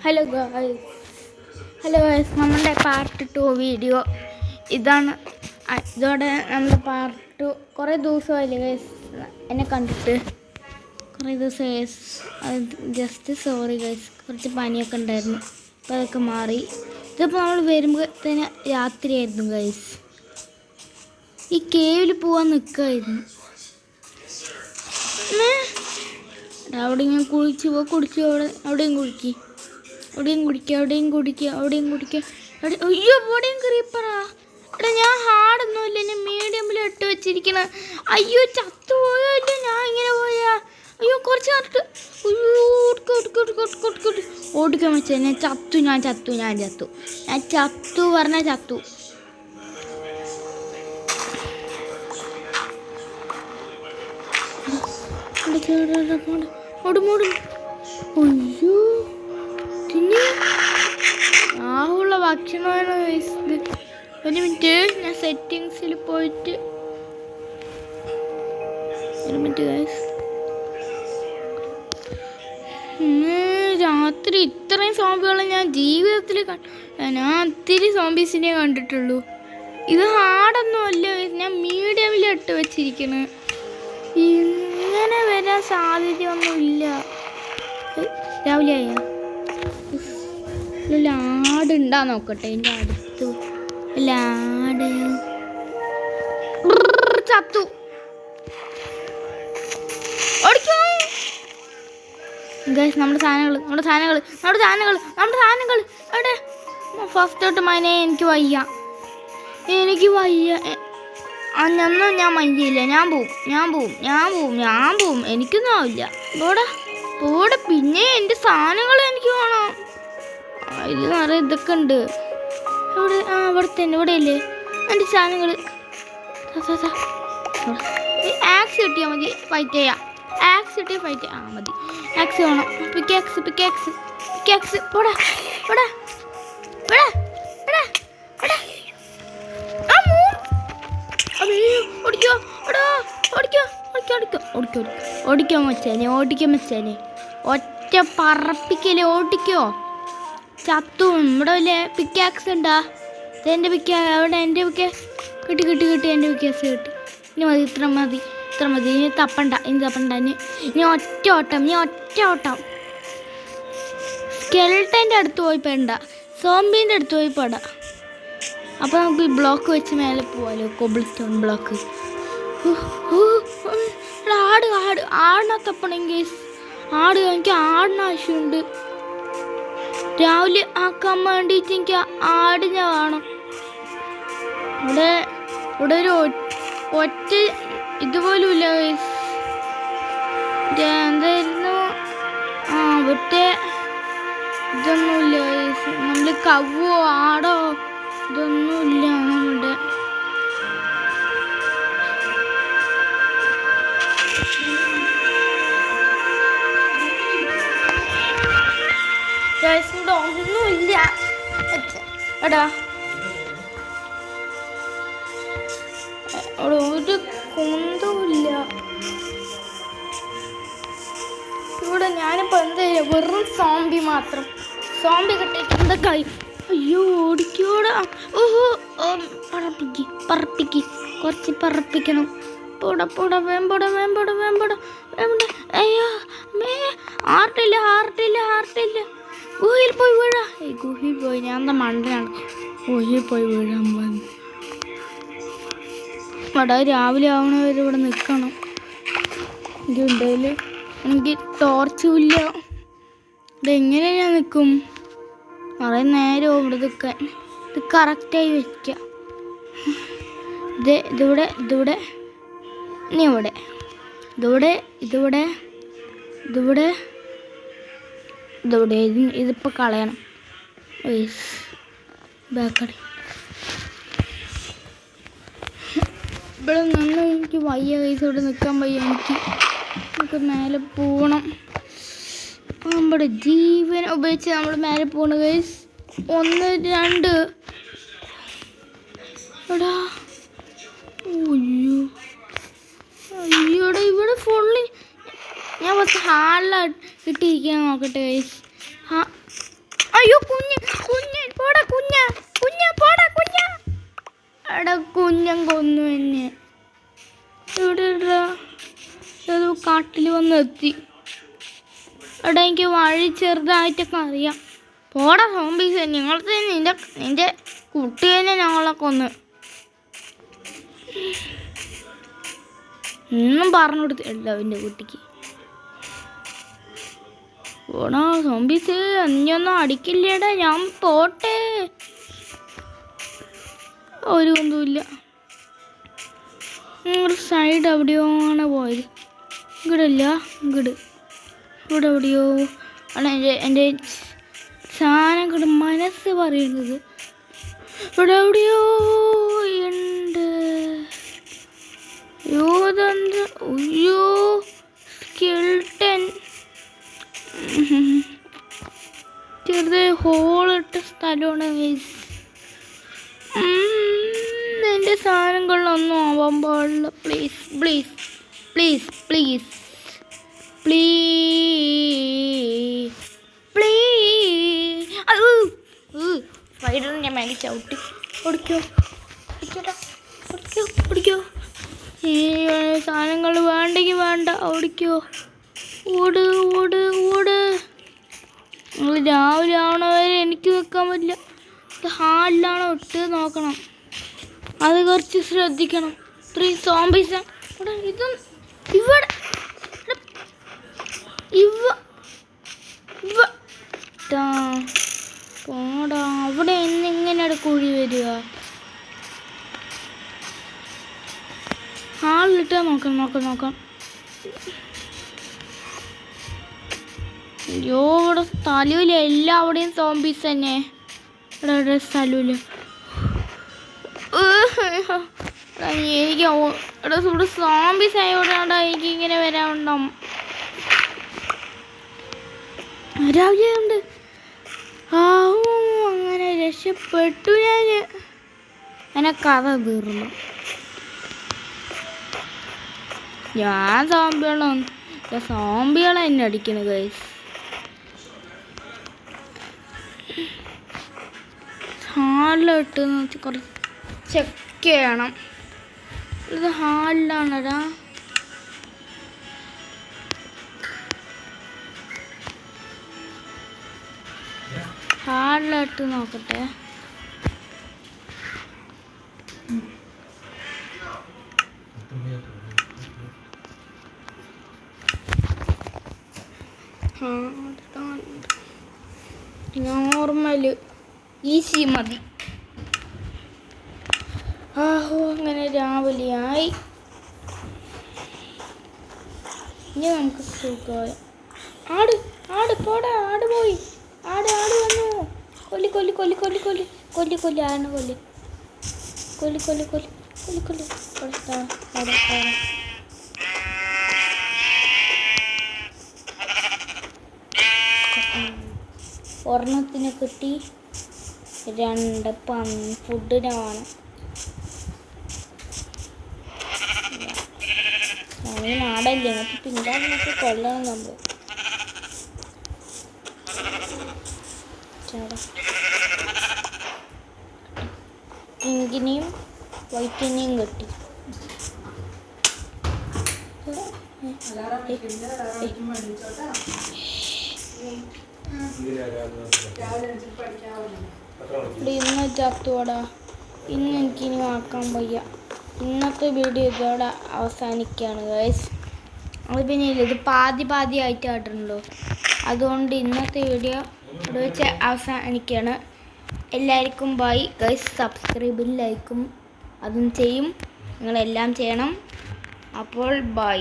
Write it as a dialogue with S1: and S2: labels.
S1: Hello guys നമ്മുടെ part 2 video ഇതാണ്. ഇതോടെ നമ്മുടെ പാർട്ട് 2 കുറേ ദിവസമായില്ലേ ഗൈസ് എന്നെ കണ്ടിട്ട്, കുറേ ദിവസം ഗൈസ്. ജസ്റ്റ് സോറി ഗൈസ്, കുറച്ച് പനിയൊക്കെ ഉണ്ടായിരുന്നു, അപ്പോൾ അതൊക്കെ മാറി. ഇതിപ്പോൾ നമ്മൾ വരുമ്പോഴത്തേന് രാത്രിയായിരുന്നു ഗൈസ്. ഈ കേവിൽ പോകാൻ നിൽക്കുമായിരുന്നു. അവിടെ ഇങ്ങനെ കുടിച്ചു അവിടെയും കുടിക്കുക. അയ്യോ എവിടെയും ക്രീപ്പറാ. എടാ ഞാൻ ഹാർഡൊന്നുമില്ല, ഞാൻ മീഡിയമിൽ ഇട്ട് വെച്ചിരിക്കണ. അയ്യോ ചത്തുപോയോ ഇല്ല, ഞാൻ ഇങ്ങനെ പോയാ. അയ്യോ കുറച്ച് നേരത്ത് ഓടിക്കാൻ വെച്ചാൽ ഞാൻ ചത്തു പറഞ്ഞാൽ ചത്തു. അയ്യോ പിന്നെ ആഹുള്ള ഭക്ഷണമാണ്. ഒരു മിനിറ്റ്, ഞാൻ സെറ്റിങ്സിൽ പോയിട്ട് ഒരു മിനിറ്റ് ഗൈസ്. രാത്രി ഇത്രയും സോംബികളെ ഞാൻ ജീവിതത്തിൽ ഞാൻ ഒത്തിരി സോംബീസിനെ കണ്ടിട്ടുള്ളൂ. ഇത് ഹാർഡൊന്നും അല്ല, ഞാൻ മീഡിയമിൽ ഇട്ട് വെച്ചിരിക്കണ്. ഇങ്ങനെ വരാൻ സാധ്യതയൊന്നുമില്ല. രാവിലെ ആയ ആടുണ്ടാ നോക്കട്ടെ, എൻ്റെ അടുത്ത് ആട് ചത്തു. ഗൈസ് നമ്മുടെ സാധനങ്ങൾ എവിടെ? ഫസ്റ്റ് തൊട്ട് മൈനെ എനിക്ക് വയ്യ. അന്നൊന്നും ഞാൻ മയ്യയില്ല. ഞാൻ പോവും. എനിക്കൊന്നും ആവില്ല. പോടെ പിന്നെ എൻ്റെ സാധനങ്ങൾ എനിക്ക് വേണം. അതിൽ നിറയെ ഇതൊക്കെ ഉണ്ട്. ഇവിടെയല്ലേ എൻ്റെ സാധനങ്ങൾ. ആക്സ് കിട്ടിയാൽ മതി, ഫൈറ്റ് ചെയ്യാം. മതി. ആക്സ് വേണം. പിക്കാക്സ് പോടാ. ഓടിക്കാൻ വെച്ചേനെ ഒറ്റ പറപ്പിക്കല്ലേ. ഓടിക്കോ ചത്തു. ഇവിടെ വല്ല പിക്കാക്സ് ഉണ്ടാ? എൻ്റെ അവിടെ എൻ്റെ കിട്ടി എൻ്റെ പിക്കാക്സ് കിട്ടി. ഇനി മതി, ഇത്ര മതി. ഇനി തപ്പണ്ട. ഇനി ഒറ്റ ഓട്ടം. സ്കെൽട്ടൻ്റെ അടുത്ത് പോയി പെടണ്ട, സോംബീൻ്റെ അടുത്ത് പോയി പെടാം. അപ്പോൾ നമുക്ക് ഈ ബ്ലോക്ക് വെച്ച് മേലെ പോവാലോ, കോബിൾ സ്റ്റോൺ ബ്ലോക്ക്. ആടിനെ തപ്പണമെങ്കിൽ എനിക്ക് ആടിന് ആവശ്യമുണ്ട്. രാവിലെ ആക്കാൻ വേണ്ടിയിട്ട് എനിക്ക് ആടിനെ വേണം. ഇവിടെ ഒരു ഒറ്റ ഇതുപോലും ഇല്ല. എന്തായിരുന്നു മറ്റേ ഇതൊന്നുമില്ല. നമ്മൾ കവ്വോ ആടോ ഇതൊന്നുമില്ല നമ്മുടെ. ഒന്നുമില്ല എടാ. അവിടെ ഒരു കുന്തമില്ല. ഇവിടെ ഞാനിപ്പോൾ എന്താ ചെയ്യുക? വെറും സോംബി മാത്രം. സോംബി കിട്ടിയിട്ടുണ്ട് കൈ. അയ്യോ ഓടിക്കോടാ. പറപ്പിക്ക് കുറച്ച് പറപ്പിക്കണം. പോടാ വേമ്പോടാ. അയ്യോ ഹാർട്ടില്ല. ഗുഹയിൽ പോയി വീഴാ. ഗുഹയിൽ പോയി ഞാൻ എന്താ മണ്ടനാണ്. ഗുഹയിൽ പോയി വീഴാൻ പോകുന്നു. രാവിലെ ആവണവരെ ഇവിടെ നിൽക്കണം. എനിക്ക് ടോർച്ചും ഇല്ല. ഇതെങ്ങനെ ഞാൻ നിൽക്കും? കുറേ നേരവും ഇവിടെ നിൽക്കാൻ. ഇത് കറക്റ്റായി വയ്ക്കാം. ഇതിവിടെ ഇനി ഇതിവിടെ ഇതിപ്പോൾ കളയണം. ബാക്കടി ഇവിടെ നിന്ന് എനിക്ക് വയ്യ കൈസ്. ഇവിടെ നിൽക്കാൻ വയ്യ. എനിക്ക് മേലെ പോകണം. നമ്മുടെ ജീവൻ ഉപയോഗിച്ച് നമ്മൾ മേലെ പോകണം കൈസ്. 1 2 എടാ. അയ്യോടാ ഇവിടെ ഫുള്ളി ഞാൻ കുറച്ച് ഹാളിലാണ് ഇട്ടിരിക്കാൻ നോക്കട്ടെ ഗൈസ്. അയ്യോ കുഞ്ഞ് കുഞ്ഞ് പോടാ കുഞ്ഞ പോടാ കുഞ്ഞ. എടാ കുഞ്ഞൻ കൊന്നു എന്നെ. എവിടെ ഏതോ കാട്ടിൽ വന്ന് എത്തി. എടാ എനിക്ക് വഴി ചെറുതായിട്ടൊക്കെ അറിയാം. പോടാ സോംബീസ്, നിങ്ങളത്തെ നിന്റെ കുട്ടിയെ ഞങ്ങളെ കൊന്ന്. ഒന്നും പറഞ്ഞു കൊടുത്തില്ല എൻ്റെ കുട്ടിക്ക്. ഓടാ സോംബീസ്, അഞ്ഞൊന്നും അടിക്കില്ലേടാ, ഞാൻ പോട്ടെ. ഒരു ഒന്നുമില്ല. ഒരു സൈഡ് എവിടെയാണ് പോയത്. ഇങ്ങോട്ടല്ല, ഇവിടെ എവിടെയോ ആണ് എൻ്റെ സാധനം ഇങ്ങോട്ട് മനസ്സ് പറയുന്നത്. ഇവിടെ എവിടെയോ ഉണ്ട്. അയ്യോ സ്കെൽട്ടൻ. ചെറുത് ഹോളിട്ട സ്ഥലമാണ്. എൻ്റെ സാധനങ്ങളിലൊന്നും ആവാൻ പാടില്ല. Please please please please please please. സ്പൈഡറിൻ്റെ മേലെ ചവിട്ടി ഓടിക്കോ ഓടിക്കോ. ഈ സാധനങ്ങൾ വേണ്ടെങ്കിൽ വേണ്ട, ഓടിക്കോ. ഓട് ഓട് ഓട്. നിങ്ങൾ രാവിലെ ആവണവരെ എനിക്ക് വെക്കാൻ പറ്റില്ല. ഇത് ഹാളിലാണ് ഇട്ട് നോക്കണം. അത് കുറച്ച് ശ്രദ്ധിക്കണം. ഇത്രയും സോംബീസ് ഇതും ഇവിടെ പോടാ. അവിടെ എന്നെങ്ങനെയാണ് കുഴി വരിക? ഹാളിലിട്ട് നോക്കാം. അയ്യോ ഇവിടെ സ്ഥലമില്ല, എല്ലാവിടെയും സോംബീസ് തന്നെ. ഇവിടെ സ്ഥലമില്ല. എനിക്ക് ഇവിടെ സോംബീസ് ആയതുകൊണ്ടാണ് എനിക്ക് ഇങ്ങനെ വരാനുണ്ടാവും. രാവിലെ ഉണ്ട്. അങ്ങനെ രക്ഷപ്പെട്ടു ഞാൻ. എന്നെ കഥ തീർന്നു. ഞാൻ സോംബികളെ എന്നെ അടിക്കുന്നു ഗൈസ്. ഹാളിലിട്ട് കുറച്ച് ചെക്ക് ചെയ്യണം. ഇത് ഹാളിലാണടാ. ഹാളിലിട്ട് നോക്കട്ടെ. നോർമല് ഈസി മതി. അങ്ങനെ രാവിലെയായി. ഇനി നമുക്ക് സുഖമായി. ആട് പോടാ. ആട് പോയി. ആട് വന്നു. കൊല്ലി ആടിനെ കൊല്ലി. ഒരെണ്ണത്തിന് കിട്ടി. 2 ഫുഡിനാണ്. ഈ നാടല്ലേ, നമുക്ക് പിന്നാടിനൊക്കെ കൊല്ലണം നമ്മൾ. പിങ്കിനെയും വൈറ്റിനെയും കിട്ടി. ഇന്ന് ചത്തുവടാ. ഇന്ന് എനിക്കിനി ആക്കാൻ വയ്യ. ഇന്നത്തെ വീഡിയോ ഇതോടെ അവസാനിക്കുകയാണ് ഗൈസ്. അത് പിന്നെ ഇത് പാതി ആയിട്ടായിട്ടുണ്ടല്ലോ. അതുകൊണ്ട് ഇന്നത്തെ വീഡിയോ ഇവിടെ വെച്ച് അവസാനിക്കുകയാണ്. എല്ലാവർക്കും ബൈ ഗൈസ്. സബ്സ്ക്രൈബും ലൈക്കും അതും ചെയ്യും. നിങ്ങളെല്ലാം ചെയ്യണം. അപ്പോൾ ബൈ.